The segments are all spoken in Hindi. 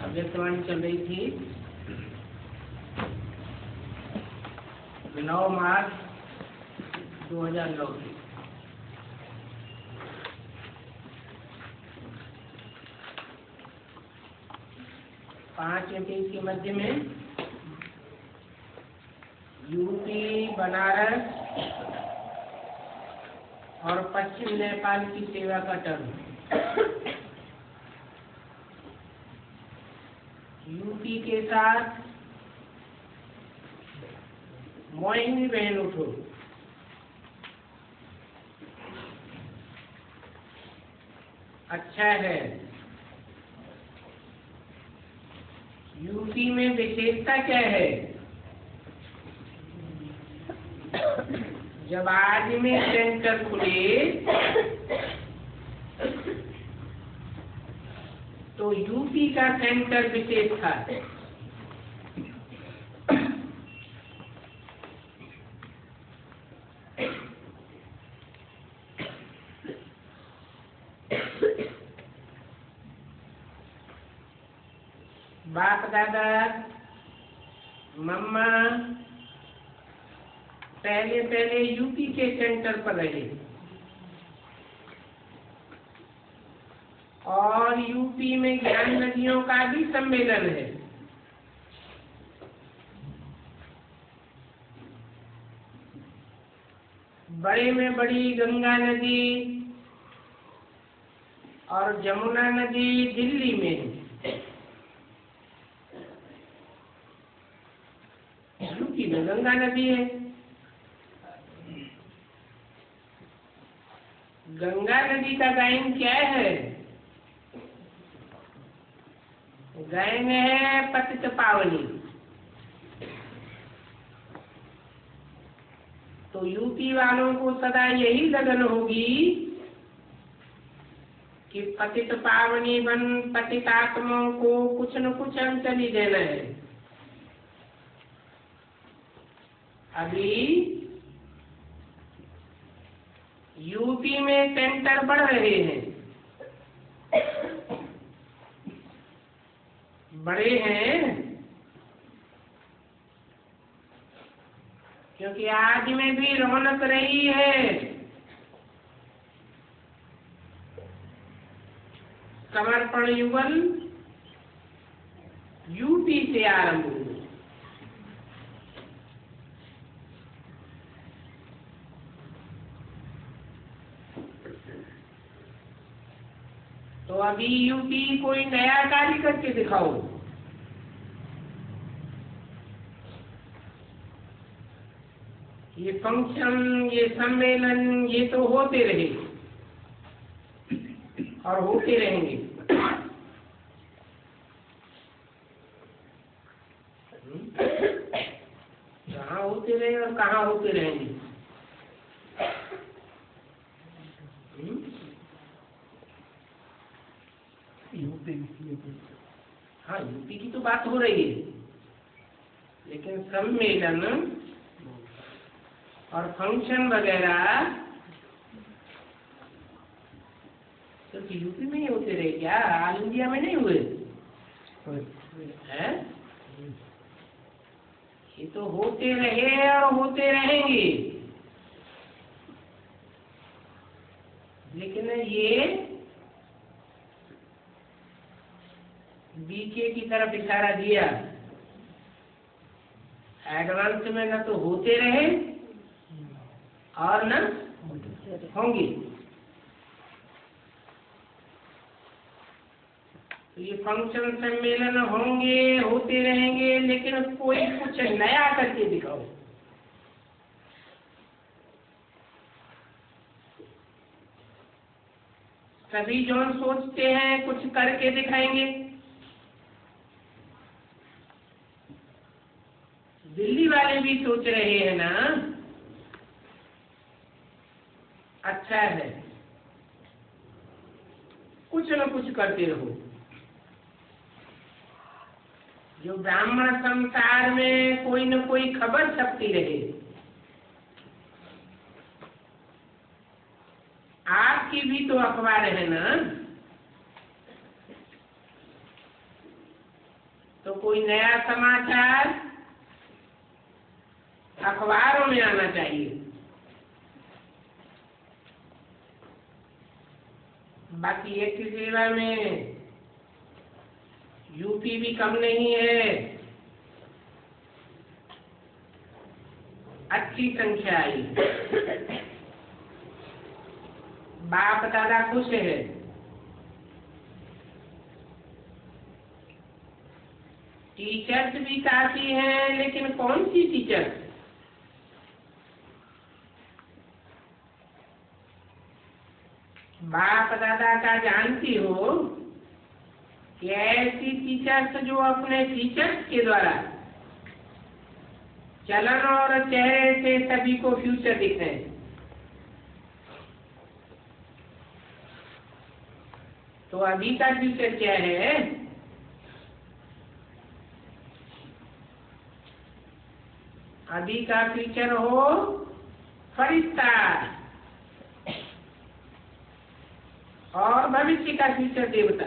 अव्यक्तवाणी चल रही थी 9 मार्च 2009 की। पांच पेज के मध्य में यूपी, बनारस और पश्चिम नेपाल की सेवा का टर्म। यूपी के साथ मोहिनी बहन उठो। अच्छा है। यूपी में विशेषता क्या है? जब आज में सेंटर खुले तो यूपी का सेंटर विशेष था। बाप दादा मम्मा पहले यूपी के सेंटर पर रहे और यूपी में ज्ञान नदियों का भी सम्मेलन है। बड़े में बड़ी गंगा नदी और जमुना नदी दिल्ली में है। यूपी में गंगा नदी है। गंगा नदी का गायन क्या है? गायन है पतित पावनी। तो यूपी वालों को सदा यही लगन होगी कि पतित पावनी बन पतितात्माओं को कुछ न कुछ अंजलि देना है। अभी यूपी में सेंटर बढ़ रहे हैं, बड़े हैं, क्योंकि आज में भी रौनक रही है। समर्पण युगल यूपी से आरंभ हुआ। तो अभी यूपी कोई नया कार्य करके दिखाओ। ये फंक्शन, ये सम्मेलन, ये तो होते रहे और होते रहेंगे। कहाँ होते रहे और कहाँ होते रहेंगे। हाँ, यूपी की तो बात हो रही है, लेकिन सम्मेलन और फंक्शन वगैरह तो यूपी में ही होते रहे क्या? ऑल इंडिया में नहीं हुए हैं? ये तो होते रहे और होते रहेंगे, लेकिन ये बीके की तरफ इशारा दिया। एडवांस में न तो होते रहे और न होंगे। तो ये फंक्शन सम्मेलन होंगे, होते रहेंगे, लेकिन कोई कुछ नया करके दिखाओ। सभी जो सोचते हैं कुछ करके दिखाएंगे। दिल्ली वाले भी सोच रहे हैं ना, अच्छा है, कुछ न कुछ करते रहो। जो ब्राह्मण संसार में कोई न कोई खबर छपती रहे। भी तो अखबार है ना। तो कोई नया समाचार अखबारों में आना चाहिए। बाकी एक सेवा में यूपी भी कम नहीं है, अच्छी संख्या आई। बाप दादा खुश है। टीचर्स भी काफी हैं, लेकिन कौन सी टीचर? बाप दादा का जानती हो कि ऐसी टीचर्स जो अपने टीचर्स के द्वारा चलन और चेहरे से सभी को फ्यूचर दिखाए। तो अभी का फ्यूचर क्या है? अभी का फ्यूचर हो फरिश्ता, और भविष्य का फ्यूचर देवता।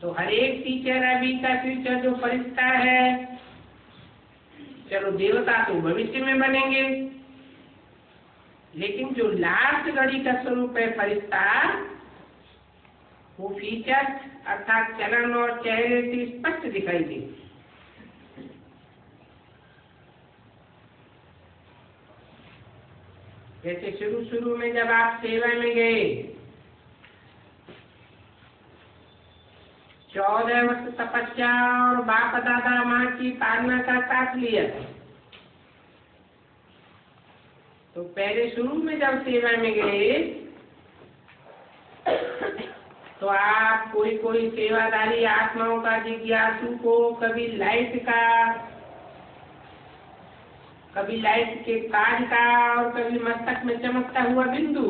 तो हर एक टीचर अभी का फ्यूचर जो फरिश्ता है, चलो देवता तो भविष्य में बनेंगे, लेकिन जो लास्ट घड़ी का स्वरूप है फरिश्ता, वो फीचर्स अर्थात चलन और चेहरे से स्पष्ट दिखाई दे। जैसे शुरू में जब आप सेवा में गए, 14 वर्ष तपस्या और बाप दादा माँ की ताड़ना का साथ लिया, तो पहले शुरू में जब सेवा में गए तो आप कोई सेवादारी आत्माओं का जिज्ञासु को कभी लाइट के ताज का और कभी मस्तक में चमकता हुआ बिंदु,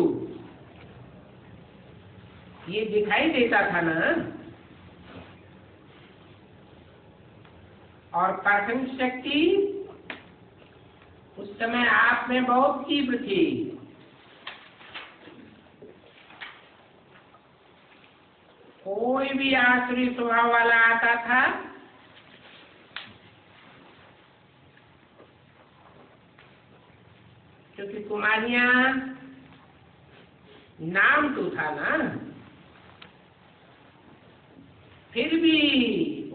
ये दिखाई देता था ना। और पाचन शक्ति उस समय आप में बहुत तीव्र थी। कोई भी आसुरी स्वभाव वाला आता था, क्योंकि कुमारियां नाम तो था ना, फिर भी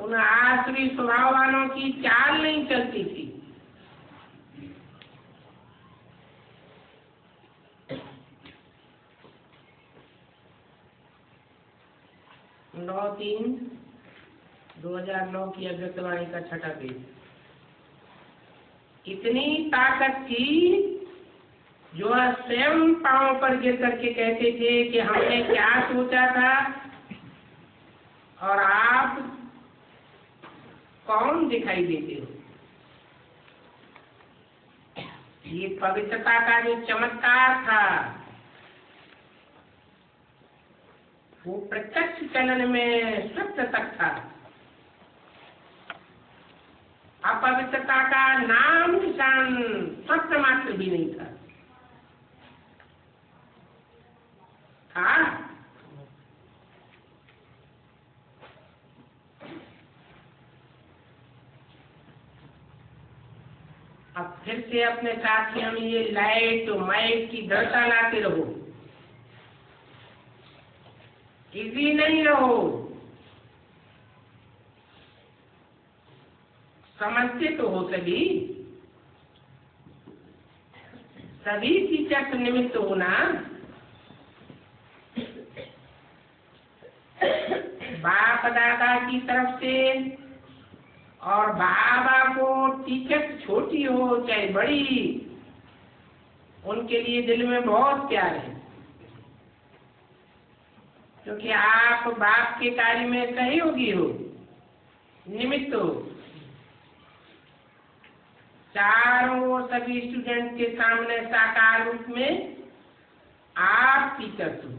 उन आसुरी स्वभाव वालों की चाल नहीं चलती थी। नौ 3/2009 की अव्यक्तवाणी का 6ठा पेज। इतनी ताकत थी जो स्वयं पांव पर गिर करके कहते थे कि हमने क्या सोचा था और आप कौन दिखाई देते हो। ये पवित्रता का जो चमत्कार था, वो प्रत्यक्ष चलन में स्वच्छ तक था। अपवित्रता का नाम निशान स्वच्छ मात्र भी नहीं था। अब फिर से अपने साथियों में ये लाइट माइट की दृढ़ता लाते रहो, इजी नहीं रहो। समझते तो हो सभी टीचर निमित्त होना। बाप दादा की तरफ से और बाबा को टीचर छोटी हो चाहे बड़ी, उनके लिए दिल में बहुत प्यार है, क्योंकि आप बाप के कार्य में सहयोगी हो, निमित्त हो। चारों ओर सभी स्टूडेंट के सामने साकार रूप में आप टीचर हो,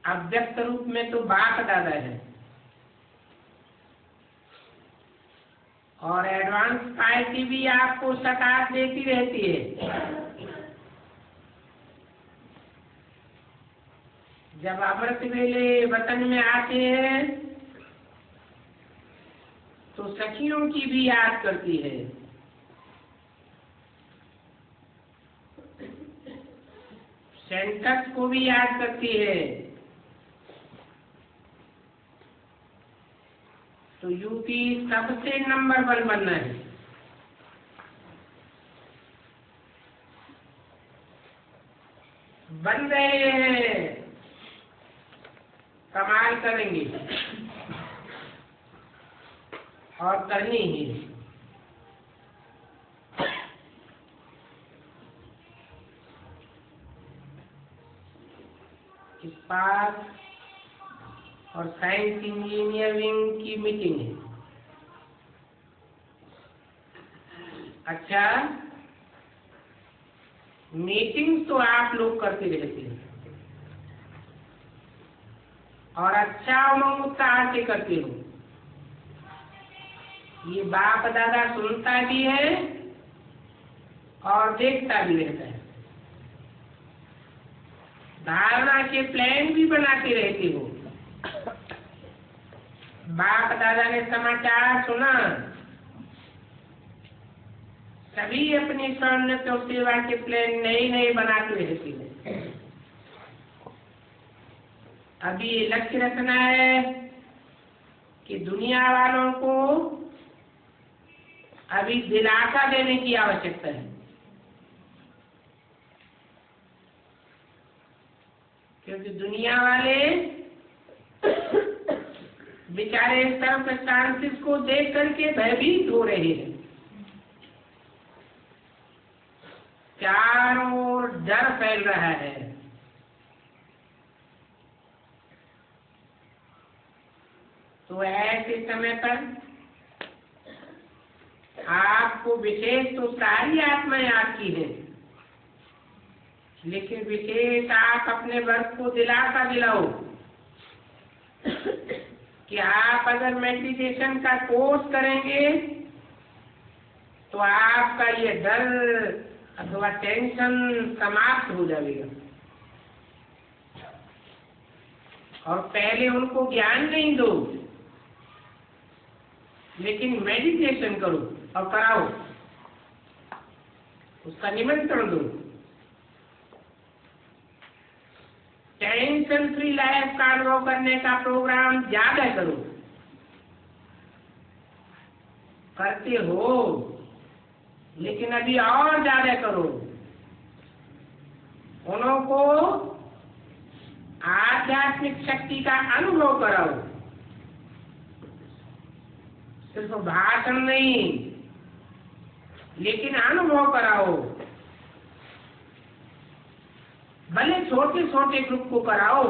अव्यक्त रूप में तो बाप दादा है। और एडवांस पार्टी भी आपको सकाश देती रहती है। जब अमृत वेले वतन में आते हैं तो सखियों की भी याद करती है। सेंटर्स को भी याद करती है। तो यूपी सबसे नंबर 1 बनना है। बन रहे हैं, कमाल करेंगे और करनी ही। इस्पात और साइंस इंजीनियरिंग की मीटिंग है। अच्छा, मीटिंग तो आप लोग करते रहते हैं और अच्छा उमंग उत्साह से करते हो। ये बाप दादा सुनता भी है और देखता भी रहता है। धारणा के प्लान भी बनाते रहते हो। बाप दादा ने समाचार सुना, सभी अपनी सौन्नत और सेवा के प्लान नए नए बनाते रहते हैं। अभी ये लक्ष्य रखना है कि दुनिया वालों को अभी दिलासा देने की आवश्यकता है, क्योंकि दुनिया वाले बेचारे सर्कमस्टांसेस को देख करके भयभीत हो रहे हैं। चारों ओर डर फैल रहा है। तो ऐसे समय पर आपको विशेष तो सारी आत्माएं आपकी है, लेकिन विशेष आप अपने वर्ग को दिलासा दिलाओ कि आप अगर मेडिटेशन का कोर्स करेंगे तो आपका ये डर अथवा टेंशन समाप्त हो जाएगा। और पहले उनको ज्ञान नहीं दो, लेकिन मेडिटेशन करो और कराओ, उसका निमंत्रण दो। टेंशन फ्री लाइफ का अनुभव करने का प्रोग्राम ज्यादा करो। करते हो, लेकिन अभी और ज्यादा करो। उन्हों को आध्यात्मिक शक्ति का अनुभव कराओ। सिर्फ भाषण नहीं, लेकिन अनुभव कराओ। भले छोटे छोटे ग्रुप को कराओ,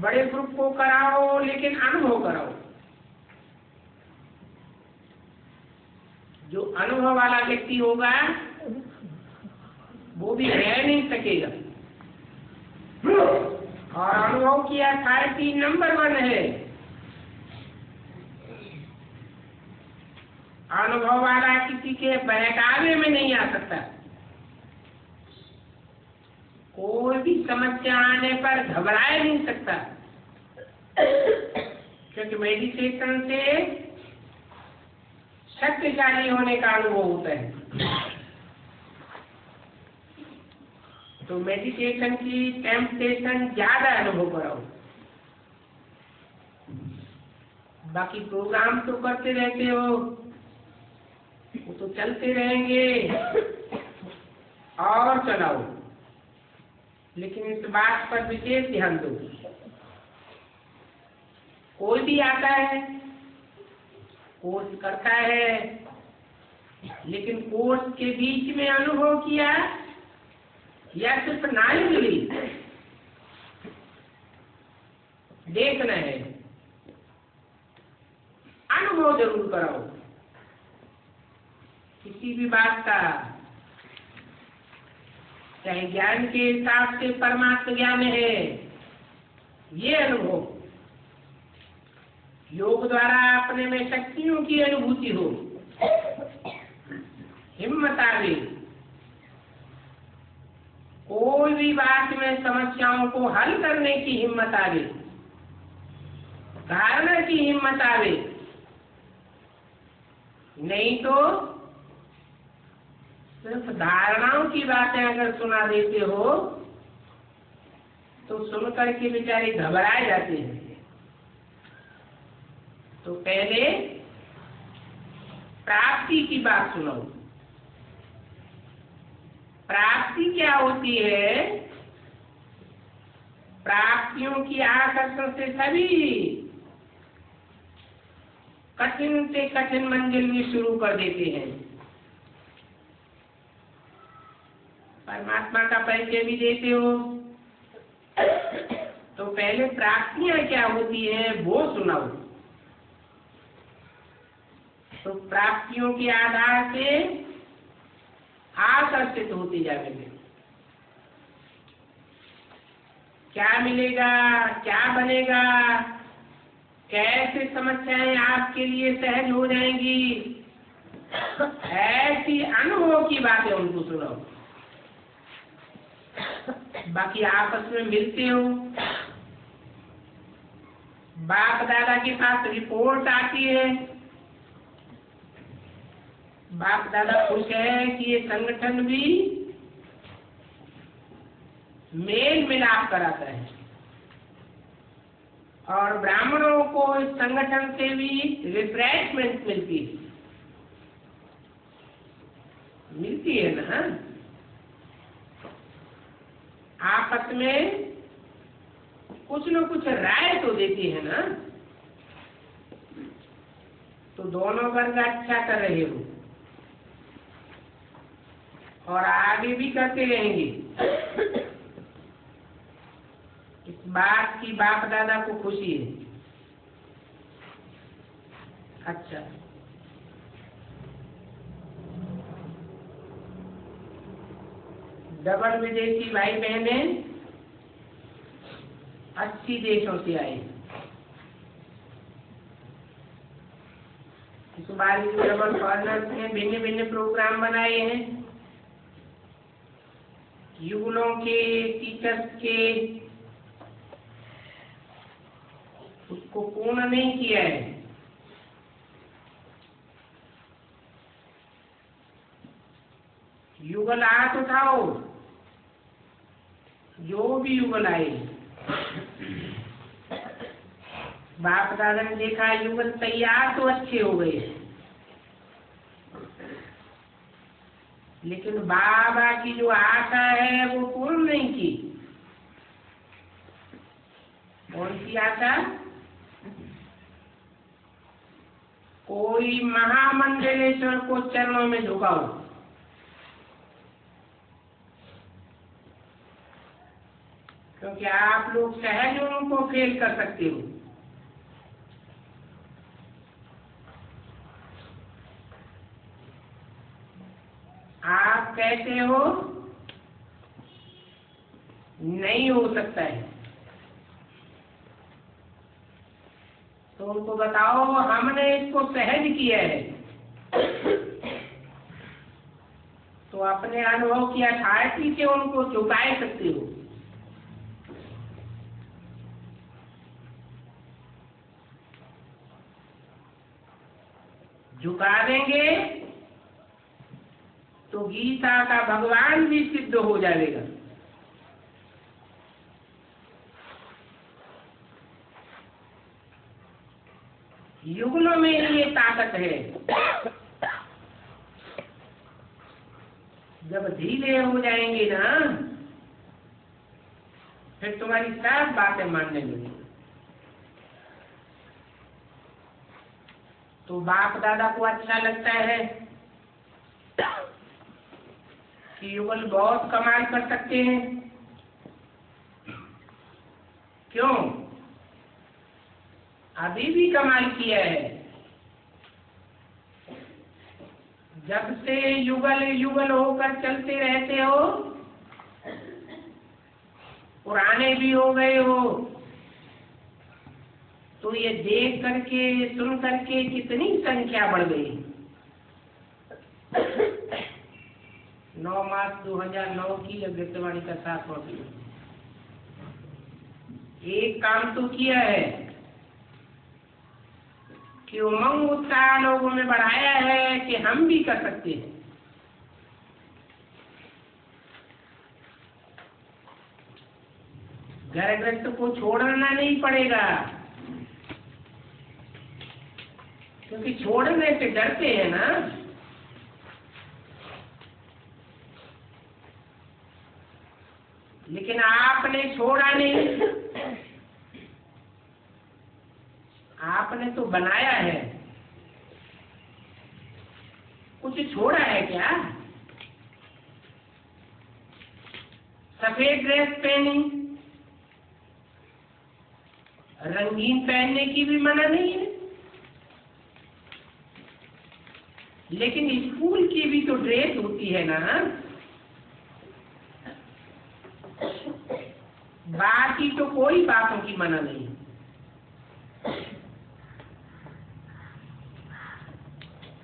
बड़े ग्रुप को कराओ, लेकिन अनुभव कराओ। जो अनुभव वाला व्यक्ति होगा वो भी रह नहीं सकेगा। और अनुभव की अथॉरिटी नंबर 1 है। अनुभव वाला किसी के बहकावे में नहीं आ सकता। कोई भी समस्या आने पर घबराए नहीं सकता, क्योंकि मेडिटेशन से शक्तिशाली होने का अनुभव होता है। तो मेडिटेशन की टेम्पटेशन ज्यादा अनुभव कराओ। बाकी प्रोग्राम तो करते रहते हो, वो तो चलते रहेंगे और चलाओ, लेकिन इस बात पर विशेष ध्यान दो। कोई भी आता है, कोर्स करता है, लेकिन कोर्स के बीच में अनुभव किया या सिर्फ नाली मिली, देखना है। अनुभव जरूर कराओ किसी भी बात का, चाहे ज्ञान के हिसाब से परमात्म ज्ञान है, ये अनुभव। योग द्वारा अपने में शक्तियों की अनुभूति हो, हिम्मत आवे, कोई भी बात में समस्याओं को हल करने की हिम्मत आवे, धारणा की हिम्मत आवे। नहीं तो सिर्फ धारणाओं की बातें अगर सुना देते हो तो सुनकर के बेचारे घबराए जाते हैं। तो पहले प्राप्ति की बात सुनो। प्राप्ति क्या होती है? प्राप्तियों की आकर्षण से सभी कठिन से कठिन मंजिल भी शुरू कर देते हैं। परमात्मा का परिचय भी देते हो तो पहले प्राप्तियां क्या होती है वो सुनाओ। तो प्राप्तियों के आधार से आकर्षित होते जाएंगे। क्या मिलेगा, क्या बनेगा, कैसे समस्याएं आपके लिए सहज हो जाएंगी, ऐसी अनुभव की बातें उनको सुनाओ। बाकी आपस में मिलते हो, बाप दादा के पास रिपोर्ट आती है, बाप दादा खुश है कि ये संगठन भी मेल मिलाप कराता है और ब्राह्मणों को इस संगठन से भी रिफ्रेशमेंट मिलती है ना। आपस में कुछ न कुछ राय तो देती है ना। तो दोनों वर्ग अच्छा कर रहे हो और आगे भी करते रहेंगे। इस बात की बाप दादा को खुशी है। अच्छा, डबल विदेशी भाई बहने 80 देशों से आए। इस बार डबल फॉरनर्स ने भिन्न भिन्न प्रोग्राम बनाए हैं। युगलों के, टीचर्स के, उसको पूर्ण नहीं किया है। युगल हाथ उठाओ, जो भी युगल आए। बाप दादा ने देखा युगल तैयार तो अच्छे हो गए, लेकिन बाबा की जो आशा है वो पूर्ण नहीं की। कौन सी आशा? कोई महामंडलेश्वर को चरणों में झुकाओ। क्योंकि आप लोग सहज उनको फेल कर सकते हो। आप कहते हो नहीं हो सकता है, तो उनको बताओ हमने इसको सहज किया है। तो अपने अनुभव की अथॉरिटी से उनको झुकाए सकते हो। झुका देंगे तो गीता का भगवान भी सिद्ध हो जाएगा। युगलों में ये ताकत है। जब ढीले हो जाएंगे ना, फिर तुम्हारी सब बातें मानने लगेंगे। तो बाप दादा को अच्छा लगता है कि युगल बहुत कमाल कर सकते हैं। क्यों? अभी भी कमाल किया है। जब से युगल युगल होकर चलते रहते हो, पुराने भी हो गए हो, तो ये देख करके सुन करके कितनी संख्या बढ़ गई। 9 मार्च 2009 की अभ्युदयवाणी का 7वां पीरियड। एक काम तो किया है कि उमंग उत्साह लोगों में बढ़ाया है कि हम भी कर सकते हैं। घर गृहस्थ को छोड़ना नहीं पड़ेगा, क्योंकि छोड़ने से डरते हैं ना। लेकिन आपने छोड़ा नहीं, आपने तो बनाया है। कुछ छोड़ा है क्या? सफेद ड्रेस पहनी, रंगीन पहनने की भी मना नहीं है, लेकिन स्कूल की भी तो ड्रेस होती है ना। बाकी तो कोई बातों की मना नहीं।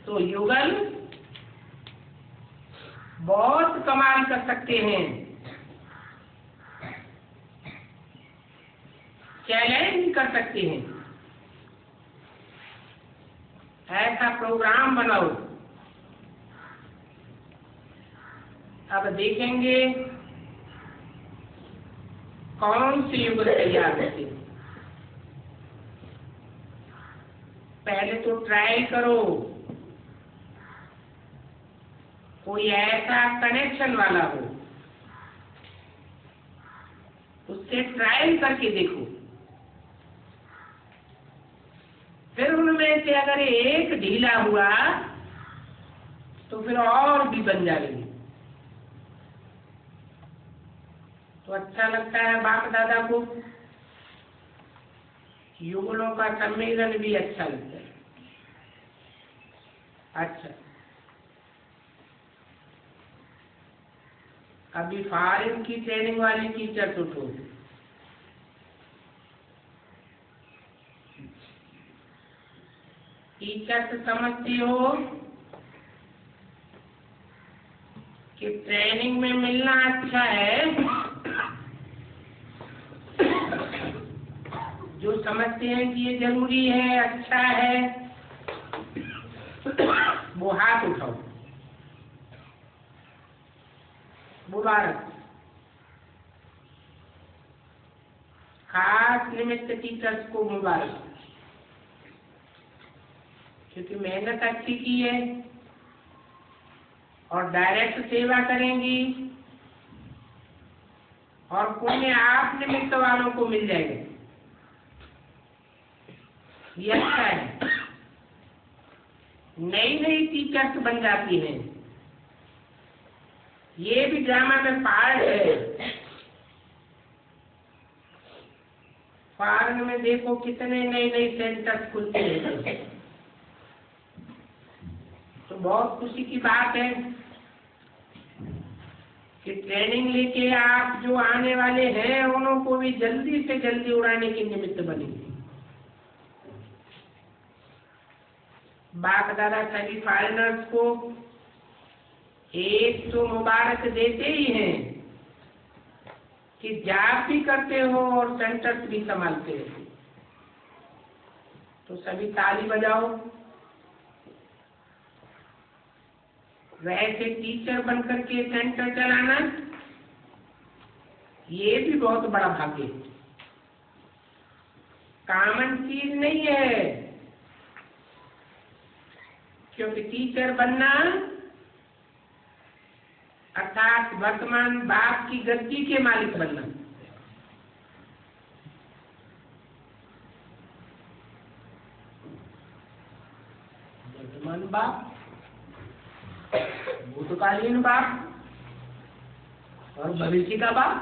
तो युगल बहुत कमाल कर सकते हैं, चैलेंज कर सकते हैं। ऐसा प्रोग्राम बनाओ। अब देखेंगे कौन से युगल तैयार होते हैं। पहले तो ट्राई करो, कोई ऐसा कनेक्शन वाला हो, उससे ट्रायल करके देखो। फिर उनमें से अगर एक ढीला हुआ तो फिर और भी बन जाएंगे। तो अच्छा लगता है बाप दादा को, युगलों का सम्मेलन भी अच्छा लगता है। अच्छा, अभी फॉरेन की ट्रेनिंग वाली टीचर तो टीचर तो समझती हो कि ट्रेनिंग में मिलना अच्छा है। जो समझते हैं कि ये जरूरी है, अच्छा है, वो हाथ उठाओ। मुबारक। खास निमित्त टीचर्स को मुबारक, क्योंकि मेहनत अच्छी की है और डायरेक्ट सेवा करेंगी और पुण्य आप निमित्त वालों को मिल जाएगा। ये अच्छा है। नई नई टीचर्स बन जाती हैं, ये भी ड्रामा में पार्ट है। फॉरेन में देखो कितने नए नए सेंटर्स खुलते हैं, तो बहुत खुशी की बात है कि ट्रेनिंग लेके आप जो आने वाले हैं उन्हों को भी जल्दी से जल्दी उड़ाने के निमित्त बनेंगे। बाप दादा सभी फॉरेनर्स को एक तो मुबारक देते ही हैं कि जॉब भी करते हो और सेंटर्स भी संभालते हो। तो सभी ताली बजाओ। वैसे टीचर बनकर के सेंटर चलाना ये भी बहुत बड़ा भाग्य है, कॉमन चीज नहीं है। क्योंकि टीचर बनना अर्थात वर्तमान बाप की गद्दी के मालिक बनना। वर्तमान बाप, भूतकालीन बाप और भविष्य का बाप,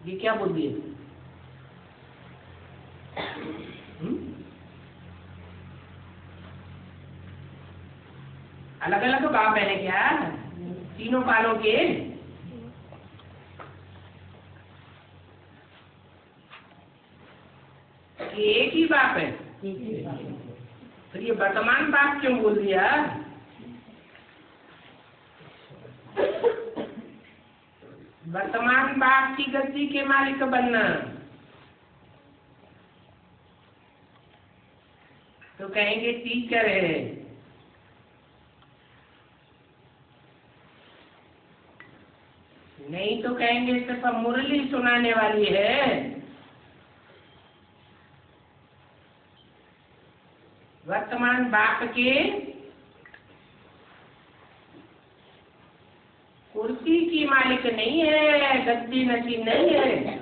ये क्या बुद्धि है? अलग अलग बाप है क्या तीनों कालों के? बाप है? फिर ये वर्तमान बाप क्यों बोल दिया? वर्तमान बाप की गद्दी के मालिक बनना, तो कहेंगे टीचर है। नहीं तो कहेंगे सिर्फ मुरली सुनाने वाली है। वर्तमान बाप के कुर्सी की मालिक नहीं है, गद्दी नशीन नहीं है।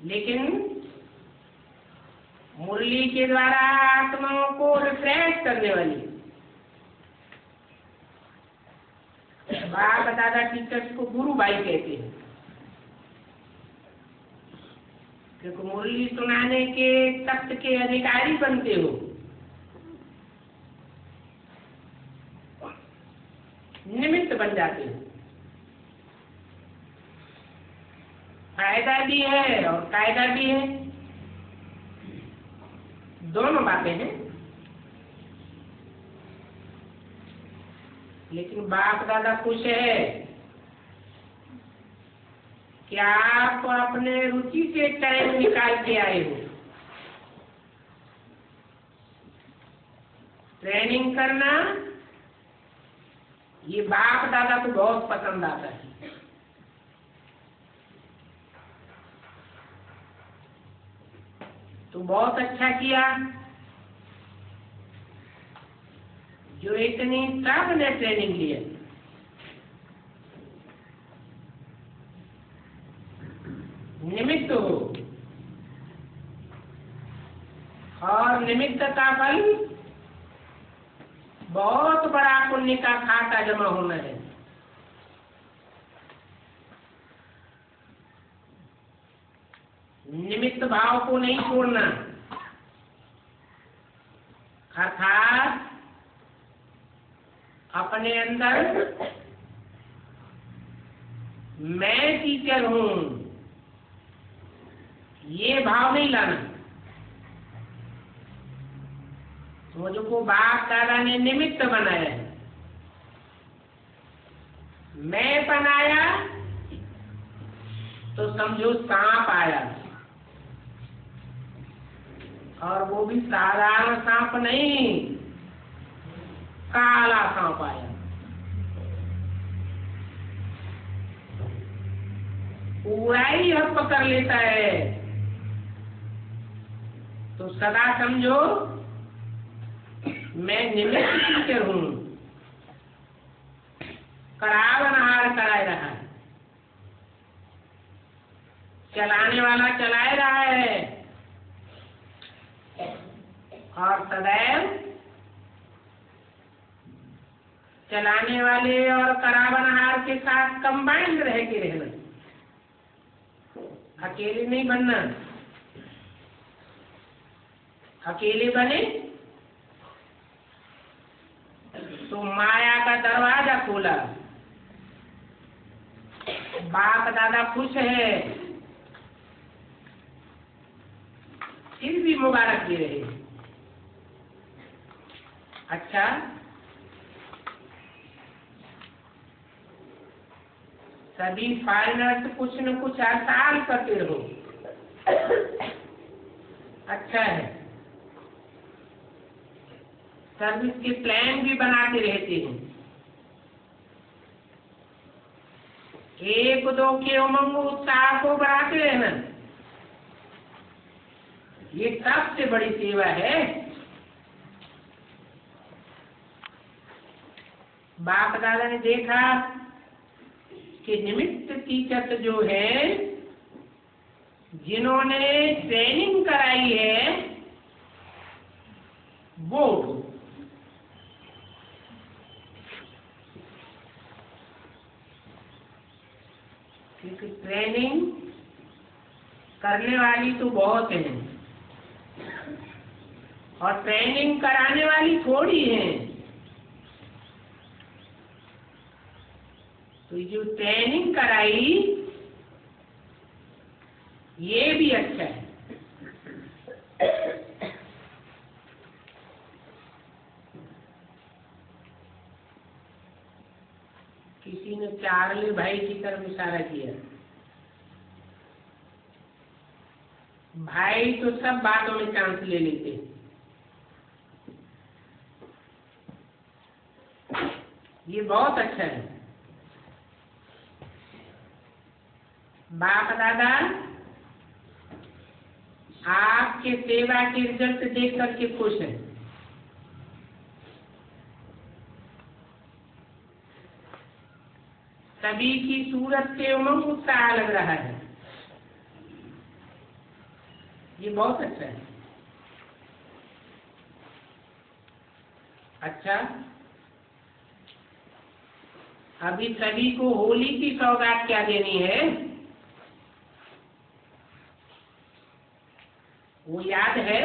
लेकिन मुरली के द्वारा आत्माओं को रिफ्रेश करने वाली बाप दादा टीचर्स को गुरु भाई कहते हैं, क्योंकि मुरली सुनाने के तख्त के अधिकारी बनते हो, निमित्त बन जाते हो। फायदा भी है और कायदा भी है, दोनों बातें हैं। लेकिन बाप दादा खुश है कि आप अपने रुचि से टाइम निकाल के आए हो। ट्रेनिंग करना ये बाप दादा को बहुत पसंद आता है। तो बहुत अच्छा किया जो इतनी सब ने ट्रेनिंग लिया। निमित्त हो और निमित्त का फल बहुत बड़ा पुण्य का खाता जमा होना है। निमित्त भाव को नहीं छोड़ना, अर्थात अपने अंदर मैं टीचर हूं ये भाव नहीं लाना। मुझको बाप दादा ने निमित्त बनाया है, मैं बनाया तो समझो सांप आया, और वो भी साधारण सांप नहीं, काला सांप आया। पूरा ही हक पकड़ लेता है, तो सदा समझो मैं निमित्त टीचर हूं, करावनहार कराए रहा है, चलाने वाला चलाए रहा है, और सदैव चलाने वाले और करावनहार के साथ कंबाइंड रह के रहना, अकेले नहीं बनना। अकेले बने तो माया का दरवाजा खोला। बाप दादा खुश है, फिर भी मुबारक दे रहे। अच्छा, सभी फाइनर्स कुछ न कुछ हड़ताल करते रहो, अच्छा है। सर्विस के प्लान भी बनाते रहते हैं, एक दो के उमंग उत्साह को बढ़ाते रहना, ये सबसे बड़ी सेवा है। बाप दादा ने देखा कि निमित्त टीचर जो है, जिन्होंने ट्रेनिंग कराई है, वो क्योंकि ट्रेनिंग करने वाली तो बहुत है और ट्रेनिंग कराने वाली थोड़ी है। तो जो ट्रेनिंग कराई ये भी अच्छा है। किसी ने चार्ली भाई की तरफ इशारा किया। भाई तो सब बातों में चांस ले लेते। ये बहुत अच्छा है। बाप दादा आपके सेवा के रिजल्ट देख करके खुश है। सभी की सूरत से उमंग उत्साह लग रहा है। ये बहुत अच्छा है। अच्छा, अभी सभी को होली की सौगात क्या देनी है वो याद है?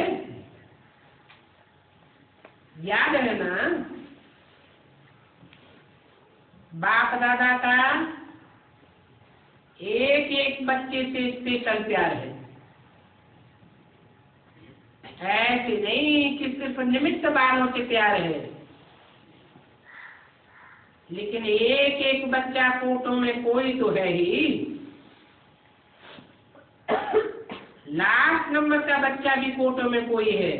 याद है ना? बाप दादा का एक एक बच्चे से स्पेशल प्यार है। ऐसे नहीं कि सिर्फ निमित्त बालों से प्यार है, लेकिन एक एक बच्चा फोटो में कोई तो है ही। लास्ट नंबर का बच्चा भी फोटो में कोई है।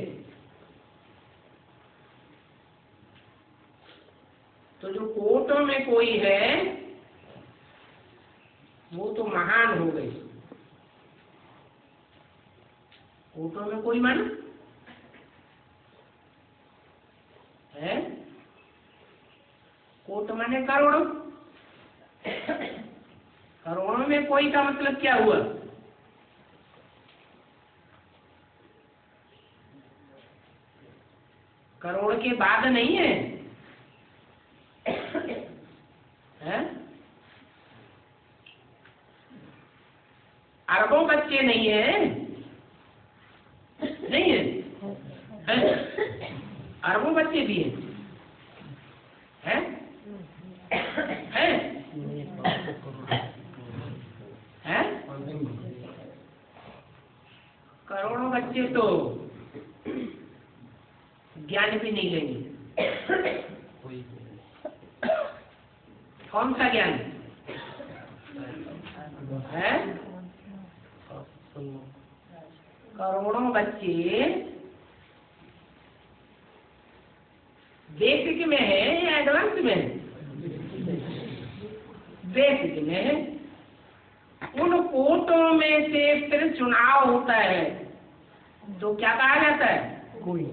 तो जो फोटो में कोई है वो तो महान हो गई। फोटो में कोई मन है? कोट माने करोड़ों। करोड़ों में कोई का मतलब क्या हुआ? करोड़ के बाद नहीं है, है? अरबों बच्चे नहीं है, नहीं है, है? अरबों बच्चे भी हैं, है? है? है? करोड़ों बच्चे तो ज्ञान भी नहीं लेंगे। कौन सा ज्ञान है? करोड़ों बच्चे बेसिक में है या एडवांस में है? बेसिक में है। उन कोटों में से फिर चुनाव होता है तो क्या कहा जाता है? कोई।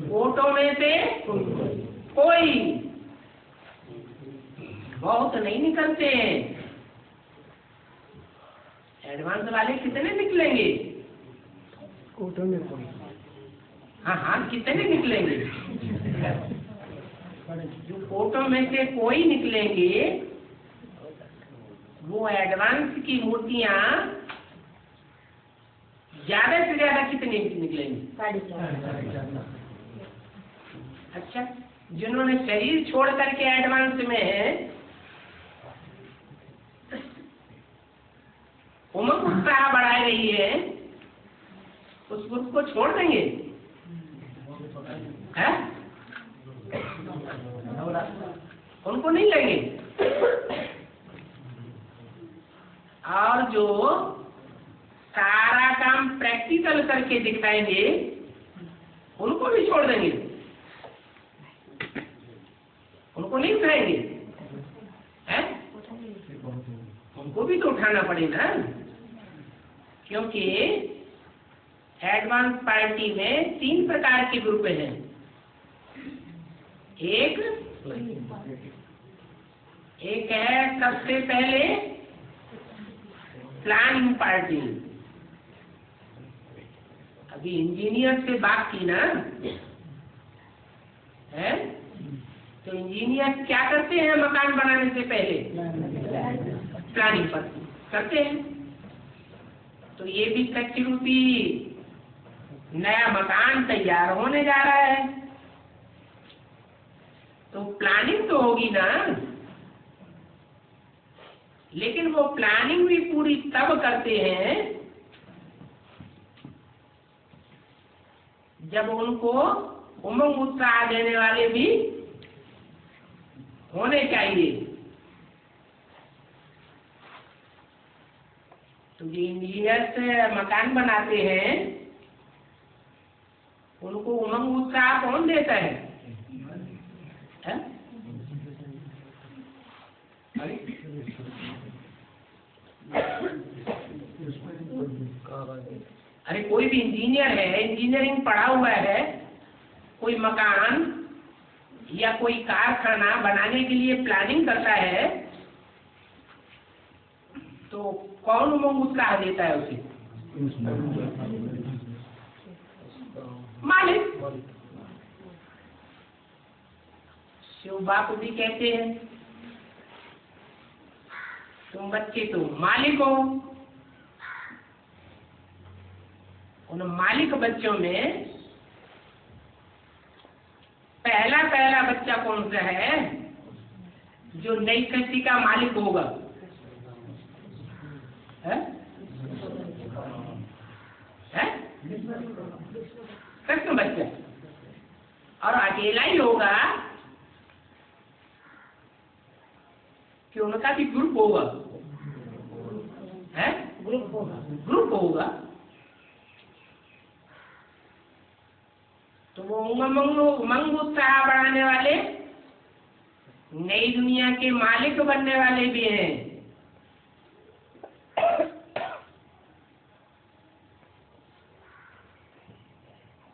कोटों में से कोई। बहुत नहीं निकलते हैं। एडवांस वाले कितने निकलेंगे? कोटों में कोई। हाँ हाँ, कितने निकलेंगे? जो कोटों में से कोई निकलेंगे वो एडवांस की मूर्तियां ज्यादा से ज्यादा कितने निकलेंगे? 4.5। अच्छा, जिन्होंने शरीर छोड़ करके एडवांस में है, उमंग उत्साह बढ़ा रही है, उस ग्रुप को छोड़ देंगे? है? उनको नहीं लेंगे। और जो सारा काम प्रैक्टिकल करके दिखाएंगे उनको भी छोड़ देंगे? उनको नहीं उठाएंगे? हैं? उनको भी तो उठाना पड़ेगा, क्योंकि एडवांस पार्टी में 3 प्रकार के ग्रुप हैं। एक है सबसे पहले प्लानिंग पार्टी। अभी इंजीनियर से बात की ना, है? तो इंजीनियर क्या करते हैं मकान बनाने से पहले? प्लानिंग करते हैं। तो ये भी कच्ची रूपी नया मकान तैयार होने जा रहा है, तो प्लानिंग तो होगी ना। लेकिन वो प्लानिंग भी पूरी तब करते हैं जब उनको उमंग उत्साह देने वाले भी होने चाहिए। तो जो इंजीनियर्स मकान बनाते हैं उनको उमंग उत्साह कौन देता है? अरे कोई भी इंजीनियर है, इंजीनियरिंग पढ़ा हुआ है, कोई मकान या कोई कारखाना बनाने के लिए प्लानिंग करता है तो कौन उमंग उत्साह देता है उसे? मालिक। शिव बापू भी कहते हैं तुम बच्चे तो मालिक हो। उन मालिक बच्चों में पहला बच्चा कौन सा है जो नई कश्ती का मालिक होगा? कृष्ण बच्चा। और अकेला ही होगा कि उनका भी ग्रुप होगा? है ग्रुप होगा। तो वो उमंग उत्साह बढ़ाने वाले नई दुनिया के मालिक बनने वाले भी हैं।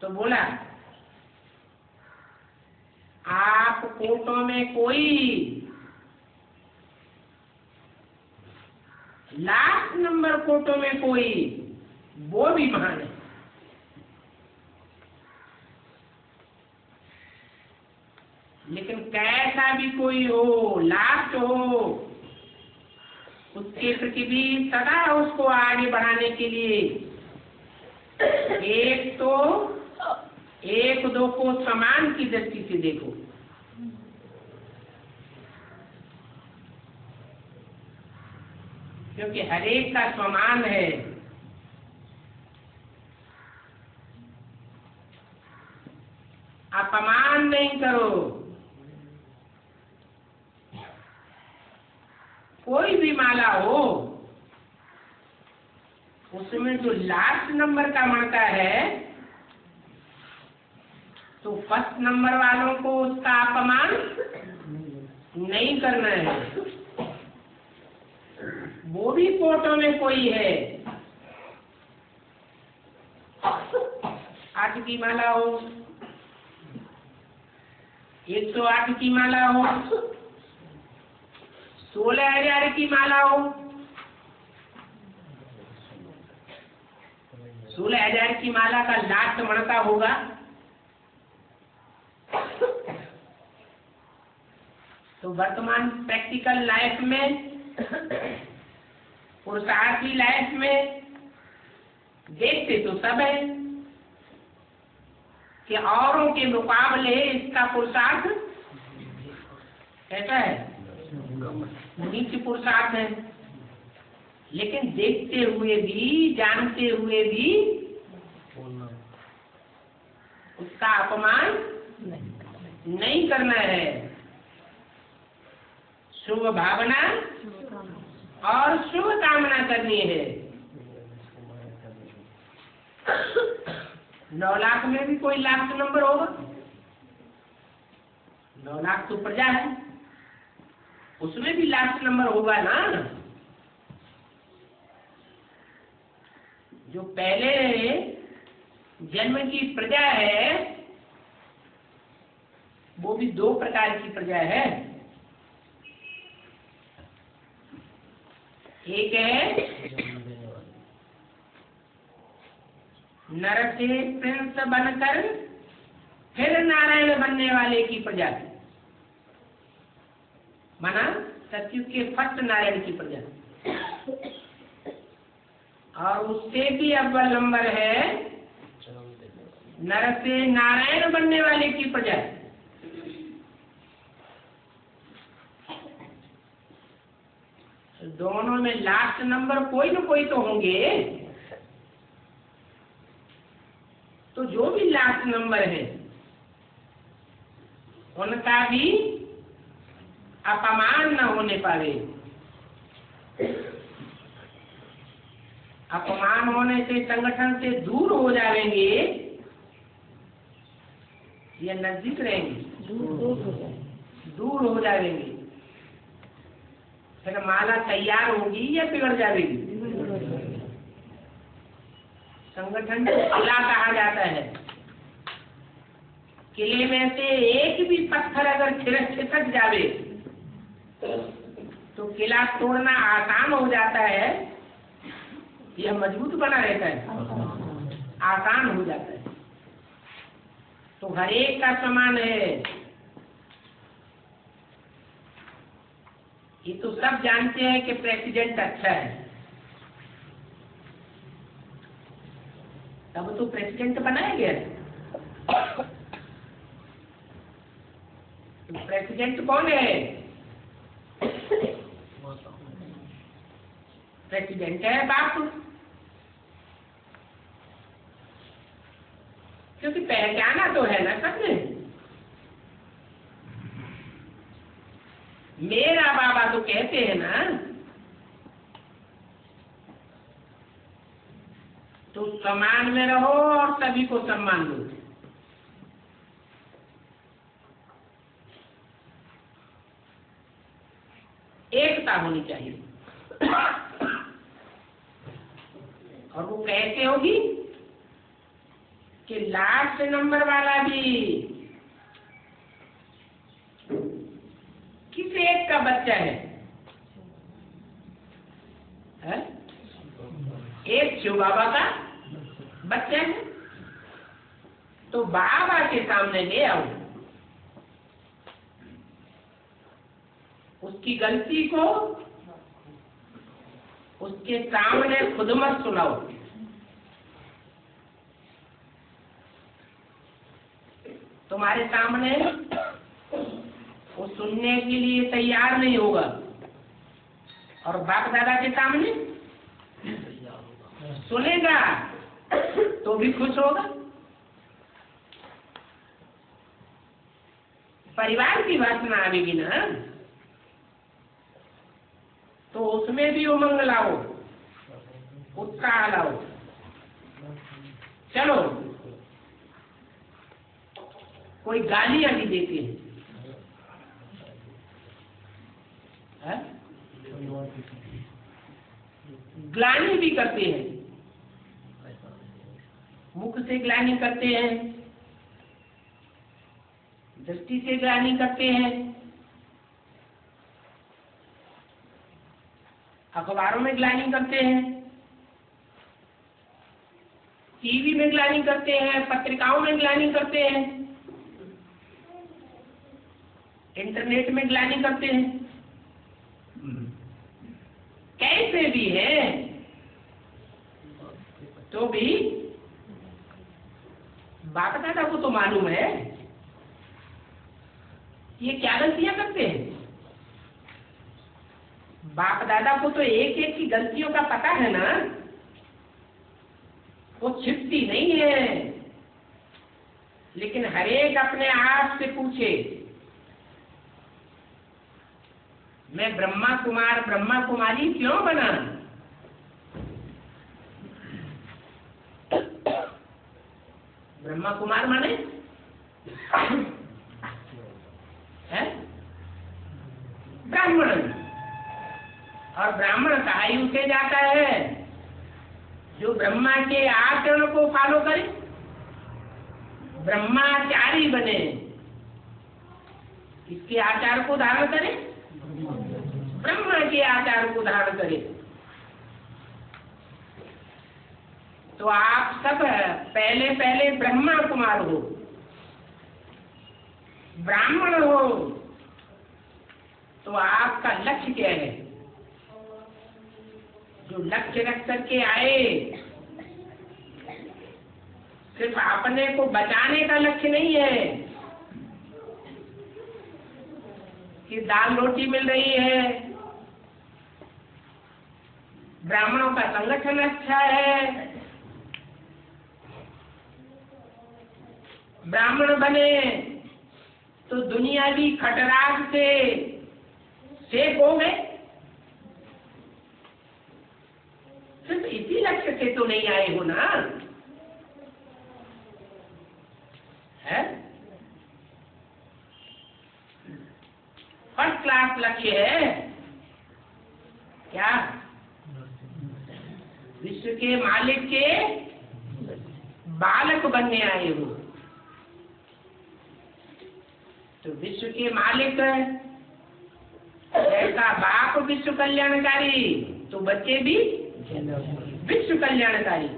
तो बोला आप कोटों में कोई लास्ट नंबर कोटों में कोई वो भी महान है। लेकिन कैसा भी कोई हो, लास्ट हो, उसके प्रति भी सदा उसको आगे बढ़ाने के लिए एक दो को समान की दृष्टि से देखो। क्योंकि हर एक का समान है। अपमान नहीं करो। कोई भी माला हो उसमें जो लास्ट नंबर का मणका है तो फर्स्ट नंबर वालों को उसका अपमान नहीं करना है। वो भी कोटों में कोई है। 8 की माला हो, 108 की माला हो, 16,000 की माला हो, 16,000 की माला का लास्ट मणका होगा तो वर्तमान प्रैक्टिकल लाइफ में, पुरुषार्थी लाइफ में देखते तो सब है कि औरों के मुकाबले इसका पुरुषार्थ कैसा है? नीचे पुरुषार्थ है। लेकिन देखते हुए भी, जानते हुए भी उसका अपमान नहीं करना है। शुभ भावना और शुभ कामना करनी है। 9 लाख में भी कोई लास्ट नंबर होगा? 9 लाख तो प्रजा है, उसमें भी लास्ट नंबर होगा ना। जो पहले जन्म की प्रजा है वो भी 2 प्रकार की प्रजा है। एक है नर से प्रिंस बनकर फिर नारायण बनने वाले की प्रजाति, माना सतयुग के फर्स्ट नारायण की प्रजाति। और उससे भी अव्वल नंबर है नर से नारायण बनने वाले की प्रजाति। दोनों में लास्ट नंबर कोई न कोई तो होंगे। तो जो भी लास्ट नंबर है उनका भी अपमान न होने पावे। अपमान होने से संगठन से दूर हो जाएंगे या नजदीक रहेंगे? दूर हो जाएंगे। फिर माला तैयार होगी या बिगड़ जाएगी? संगठन को किला कहा जाता है। किले में से एक भी पत्थर अगर खिसक जावे तो किला तोड़ना आसान हो जाता है, यह मजबूत बना रहता है, आसान हो जाता है। तो हर एक का समान है। ये तो सब जानते हैं कि प्रेसिडेंट अच्छा है, तब तो प्रेसिडेंट बनाया गया। तो प्रेसिडेंट कौन है? प्रेसिडेंट है बाप, क्योंकि पहचाना तो है ना सबने। मेरा बाबा तो कहते हैं ना, तो सम्मान में रहो और सभी को सम्मान दो। एकता होनी चाहिए। और वो कैसे होगी कि लास्ट नंबर वाला भी किस एक का बच्चा है? एक शिव बाबा का बच्चा है। तो बाबा के सामने ले आओ, उसकी गलती को उसके सामने खुद मत सुनाओ। तुम्हारे सामने वो सुनने के लिए तैयार नहीं होगा, और बाप दादा के सामने सुनेगा तो भी खुश होगा। परिवार की वासना आएगी ना, तो उसमें भी उमंग लाओ, उत्साह लाओ। चलो, कोई गालियां भी देते हैं, ग्लानि भी करते हैं, मुख से ग्लानि करते हैं, दृष्टि से ग्लानि करते हैं, अखबारों में ग्लानि करते हैं, टीवी में ग्लानि करते हैं, पत्रिकाओं में ग्लानि करते हैं, इंटरनेट में ग्लानि करते हैं। कैसे भी है तो भी बाप दादा को तो मालूम है ये क्या गलतियां करते हैं। बाप दादा को तो एक एक की गलतियों का पता है ना, वो छिपती नहीं है। लेकिन हर एक अपने आप से पूछे, मैं ब्रह्मा कुमार ब्रह्मा कुमारी क्यों बना? ब्रह्मा कुमार माने है ब्राह्मण, और ब्राह्मण कहा ही उसे जाता है जो ब्रह्मा के आचरण को फॉलो करे, ब्रह्माचारी बने, किसके आचार को धारण करे? ब्रह्मा के आचार को धारण करे। तो आप सब पहले पहले ब्रह्मा कुमार हो, ब्राह्मण हो, तो आपका लक्ष्य क्या है? जो लक्ष्य रख करके आए, सिर्फ अपने को बचाने का लक्ष्य नहीं है कि दाल रोटी मिल रही है, ब्राह्मणों का संगठन अच्छा है, ब्राह्मण बने तो दुनियावी खटराग से सेफ हो गए। सिर्फ इसी लक्ष्य से तो नहीं आए हो ना, है? फर्स्ट क्लास लक्ष्य है क्या? विश्व के मालिक के बालक बनने आए हो। तो विश्व के मालिक ऐसा बाप विश्व कल्याणकारी, तो बच्चे भी विश्व कल्याणकारी।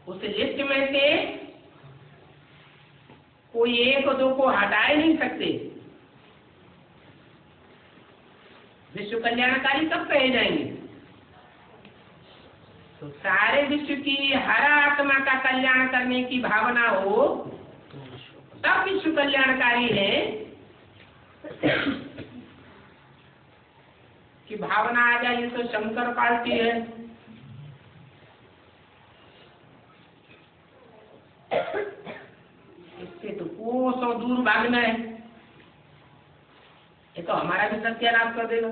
उस लिस्ट में से कोई एक दो को हटाए नहीं सकते। विश्व कल्याणकारी कब कहे जाएंगे? तो सारे विश्व की हर आत्मा का कल्याण करने की भावना हो तब विश्व कल्याणकारी है कि भावना आ जाए ये तो शंकर पार्टी है, इससे तो कोसों दूर भागना है, ये तो हमारा भी सत्यानाश कर देगा।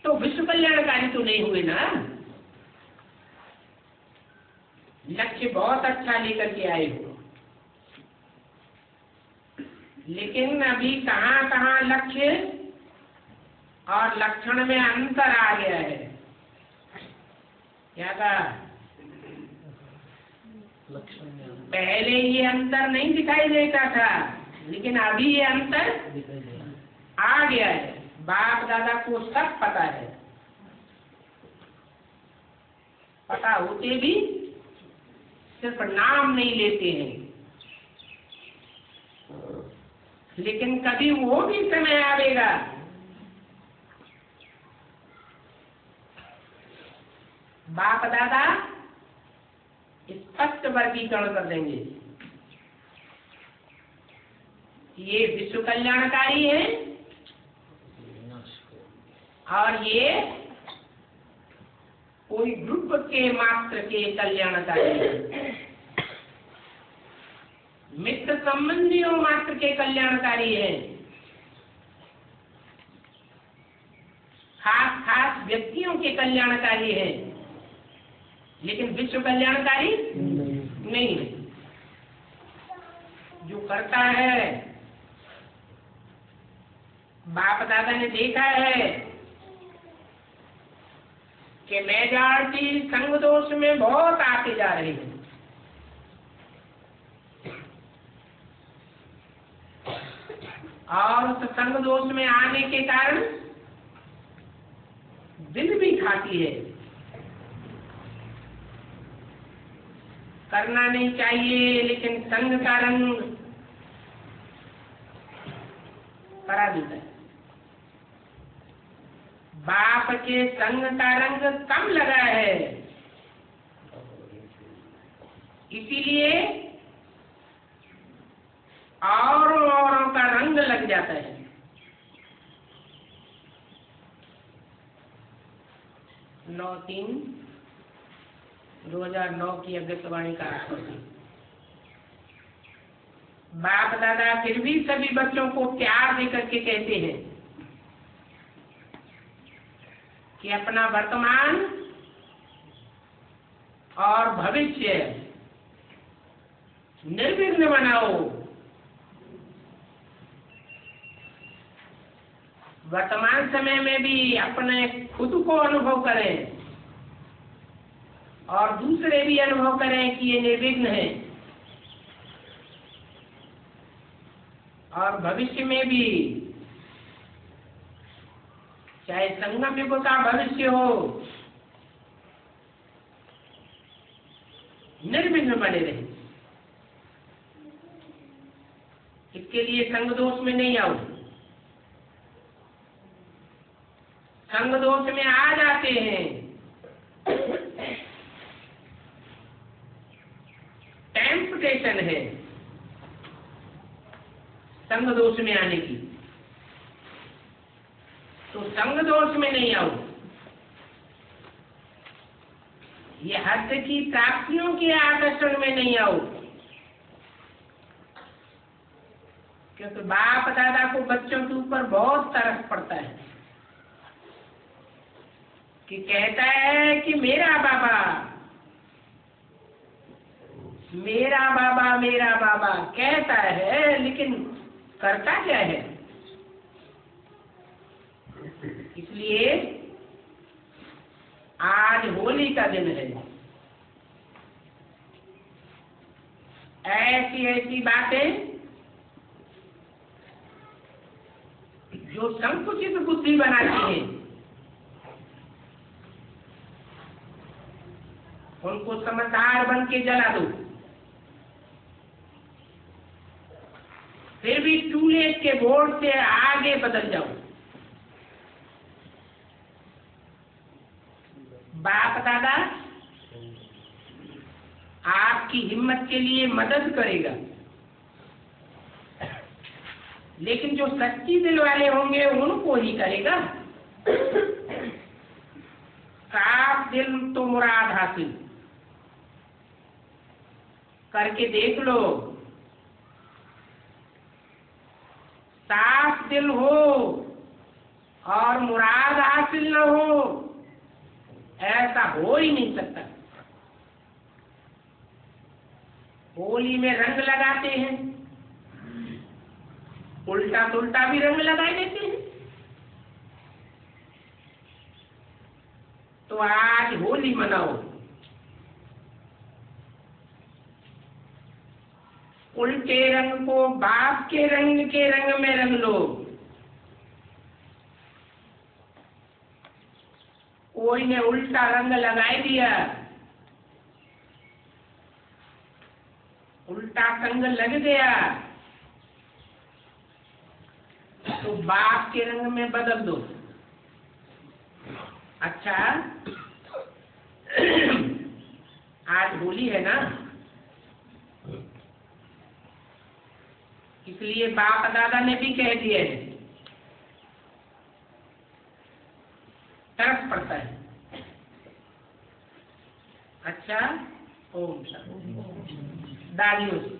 तो विश्व कल्याणकारी तो नहीं हुए ना। लक्ष्य बहुत अच्छा लेकर के आए हो, लेकिन अभी कहाँ कहाँ लक्ष्य और लक्षण में अंतर आ गया है। क्या कहा? पहले ये अंतर नहीं दिखाई देता था, लेकिन अभी ये अंतर आ गया है। बाप दादा को सब पता है, पता होते भी सिर्फ नाम नहीं लेते हैं। लेकिन कभी वो भी समय आएगा बाप दादा स्पष्ट वर्गीकरण कर देंगे, ये विश्व कल्याणकारी है और ये कोई ग्रुप के मात्र के कल्याणकारी है, मित्र संबंधियों मात्र के कल्याणकारी है, खास खास व्यक्तियों के कल्याणकारी है, लेकिन विश्व कल्याणकारी नहीं है। जो करता है, बाप दादा ने देखा है कि मेजॉरिटी संग दोष में बहुत आते जा रही है। और उस संग दोष में आने के कारण दिल भी खाती है। करना नहीं चाहिए, लेकिन संग का रंग करा देता है। बाप के संग का रंग कम लगा है, इसीलिए औरों का रंग लग जाता है। 9/3/2009 की अव्यक्तवाणी का आस्वासन। बाप दादा फिर भी सभी बच्चों को प्यार देकर के कहते हैं कि अपना वर्तमान और भविष्य निर्विघ्न बनाओ। वर्तमान समय में भी अपने खुद को अनुभव करें और दूसरे भी अनुभव करें कि ये निर्विघ्न है, और भविष्य में भी चाहे संगम युग का भविष्य हो, निर्विघ्न बने रहे। इसके लिए संग दोष में नहीं आओ। संग दोष में आ जाते हैं, टेम्पटेशन है संग दोष में आने की, तो संग दोष में नहीं आओ। ये हद की प्राप्तियों के आकर्षण में नहीं आओ, क्योंकि बाप दादा को बच्चों के ऊपर बहुत तरस पड़ता है कि कहता है कि मेरा बाबा मेरा बाबा मेरा बाबा कहता है, लेकिन करता क्या है। इसलिए आज होली का दिन है। ऐसी ऐसी बातें जो संकुचित बुद्धि बनाती हैं, उनको समझदार बन के जला दो। फिर भी टूलेट के बोर्ड से आगे बदल जाओ। बाप दादा आपकी हिम्मत के लिए मदद करेगा, लेकिन जो सच्ची दिल वाले होंगे उनको ही करेगा। साफ दिल तो मुराद हासिल करके देख लो। साफ दिल हो और मुराद हासिल न हो, ऐसा हो ही नहीं सकता। होली में रंग लगाते हैं, उल्टा सुल्टा भी रंग लगा देते हैं। तो आज होली मनाओ, उल्टे रंग को बाप के रंग में रंग लो। कोई ने उल्टा रंग लगाई दिया, उल्टा संग लग गया, तो बाप के रंग में बदल दो। अच्छा, आज होली है ना, इसलिए बाप दादा ने भी कह दिए है, तरस पड़ता है। अच्छा, ओम शांति। दादियों से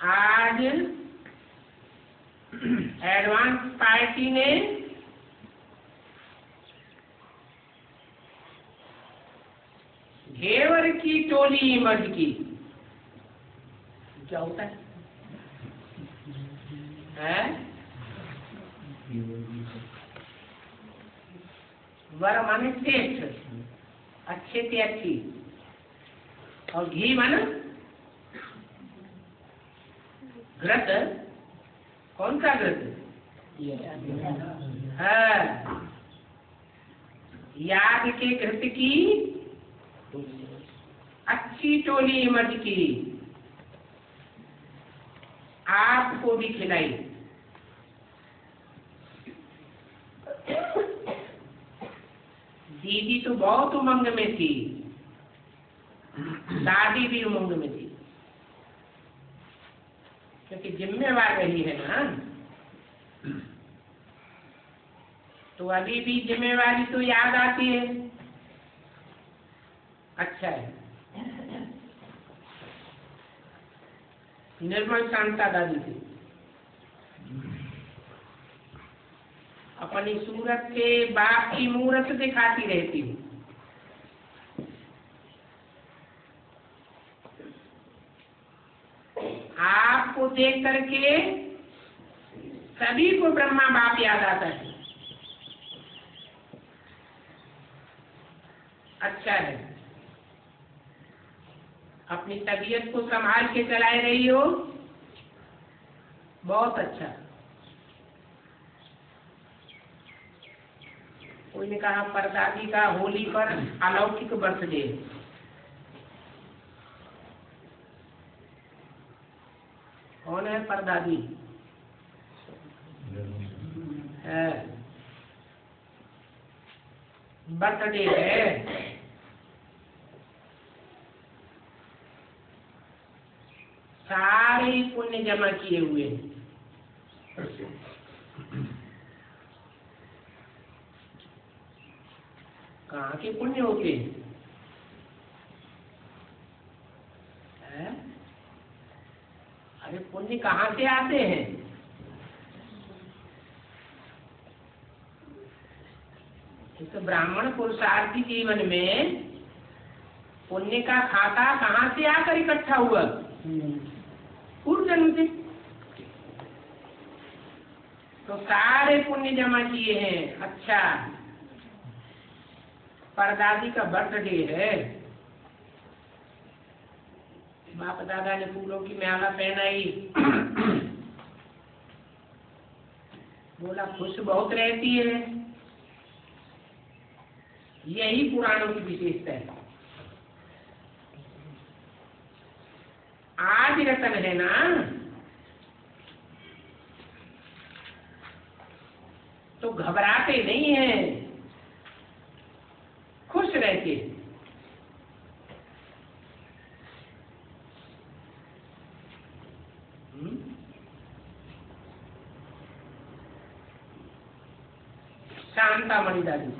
आज एडवांस पार्टी ने घेवर की टोली मर्ज की। क्या होता है? वर माने श्रेष्ठ, अच्छे से अच्छी, और घी माने घृत। कौन सा घृत? है याद के घृत की अच्छी टोली मर्ज की, आपको भी खिलाई। दीदी तो बहुत उमंग में थी, दादी भी उमंग में थी, क्योंकि जिम्मेवार रही है ना। तो अभी भी जिम्मेवारी तो याद आती है। अच्छा है, निर्मल शांता दादी थी, अपनी सूरत से बाप की मूरत दिखाती रहती हूँ। आपको देख करके सभी को ब्रह्मा बाप याद आता है। अच्छा है, अपनी तबीयत को संभाल के चलाए रही हो, बहुत अच्छा। कोई ने कहा परदादी का होली पर अलौकिक बर्थडे। कौन है परदादी? है, बर्थडे है। सारे पुण्य जमा किए हुए हैं। कहाँ के पुण्य होते हैं? अरे पुण्य कहाँ से आते हैं? इस ब्राह्मण पुरुषार्थी जीवन में पुण्य का खाता कहाँ से आकर इकट्ठा हुआ? पूर्व जन्म से। तो सारे पुण्य जमा किए हैं। अच्छा, परदादी का बर्थडे है, बाप दादा ने फूलों की माला पहनाई, बोला खुश बहुत रहती है। यही पुराणों की विशेषता है। आज रतन है ना, तो घबराते नहीं हैं, खुश रहते। शांता मणि दादी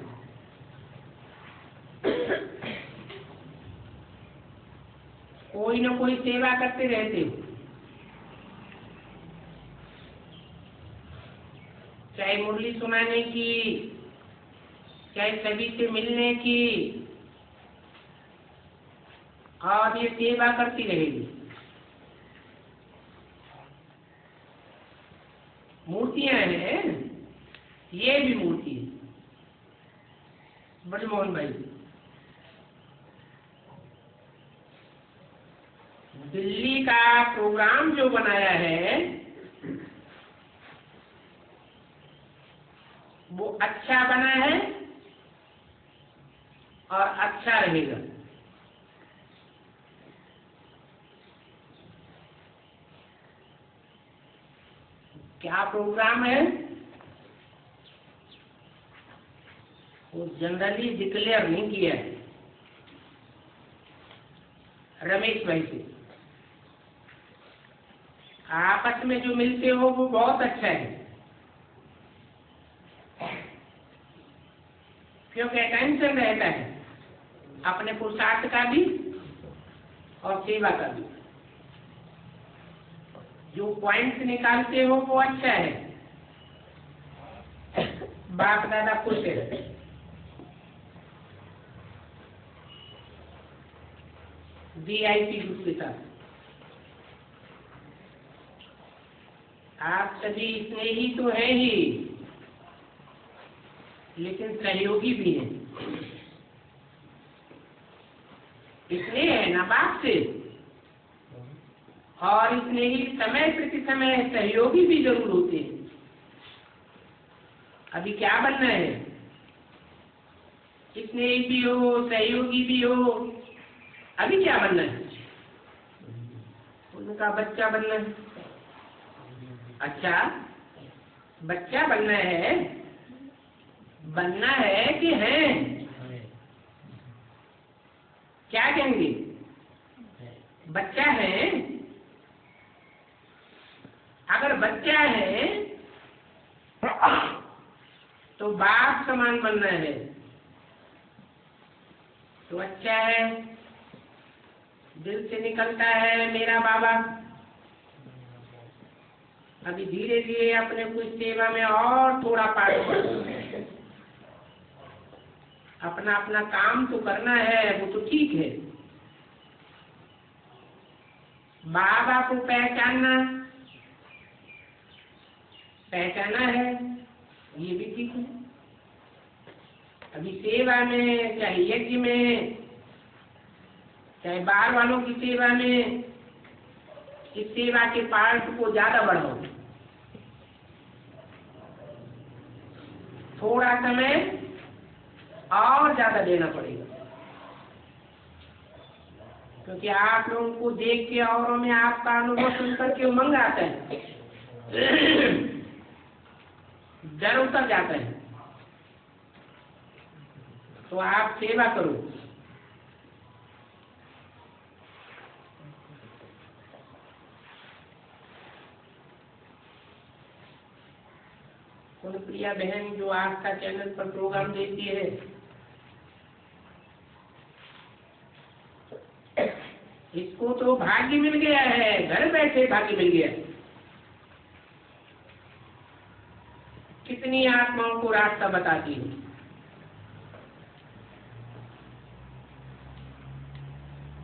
कोई न कोई सेवा करते रहते हो, चाहे मुरली सुनाने की, चाहे सभी से मिलने की, और ये सेवा करती रहेगी। मूर्तियां हैं, ये भी मूर्ति है। ब्रजमोहन भाई, दिल्ली का प्रोग्राम जो बनाया है वो अच्छा बना है और अच्छा रहेगा। क्या प्रोग्राम है वो जनरली डिक्लेयर नहीं किया है रमेश भाई से। आपस में जो मिलते हो वो बहुत अच्छा है, क्योंकि टेंशन रहता है अपने पुरुषार्थ का भी और सेवा का भी। जो पॉइंट निकालते हो वो अच्छा है, बाप दादा खुश है। VIP ग्रुप के साथ आप सभी स्नेही तो है ही, लेकिन सहयोगी भी है। स्नेह है ना बाप से, और स्नेही समय प्रति समय सहयोगी भी जरूर होते हैं। अभी क्या बनना है? स्नेही भी हो, सहयोगी भी हो। अभी क्या बनना है? उनका बच्चा बनना है। अच्छा, बच्चा बनना है, बनना है कि है? क्या कहेंगे? बच्चा है। अगर बच्चा है तो बाप समान बनना है, तो अच्छा है। दिल से निकलता है मेरा बाबा। अभी धीरे धीरे अपने कुछ सेवा में और थोड़ा पार्ट अपना अपना काम तो करना है, वो तो ठीक है। बाबा को पहचाना है, ये भी ठीक है। अभी सेवा में, चाहे यज्ञ में, चाहे बाहर वालों की सेवा में, इस सेवा के पार्ट को ज्यादा बढ़ाओ। थोड़ा समय और ज्यादा देना पड़ेगा, क्योंकि आप लोगों को देख के औरों में आपका अनुभव सुनकर के उमंग आता है, डर उतर जाता है। तो आप सेवा करो। प्रिया बहन जो आस्था चैनल पर प्रोग्राम देती है, इसको तो भाग्य मिल गया है, घर बैठे भाग्य मिल गया। कितनी आत्माओं को रास्ता बताती हूँ।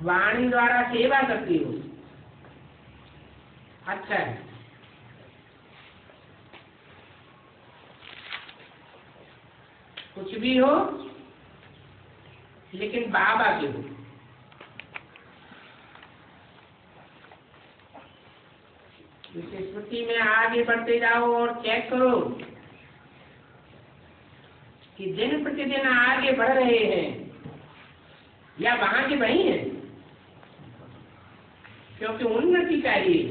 वाणी द्वारा सेवा करती हूँ, अच्छा है। कुछ भी हो लेकिन बाबा के हो। इस स्मृति में आगे बढ़ते जाओ और चेक करो कि दिन प्रतिदिन आगे बढ़ रहे हैं या वहां के वही हैं, क्योंकि उन्नति चाहिए।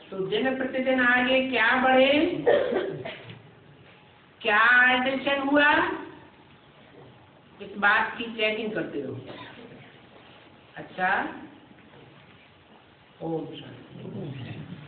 तो दिन प्रतिदिन आगे क्या बढ़े, क्या एडिशन हुआ, इस बात की चेकिंग करते रहो। अच्छा, ओम शांति।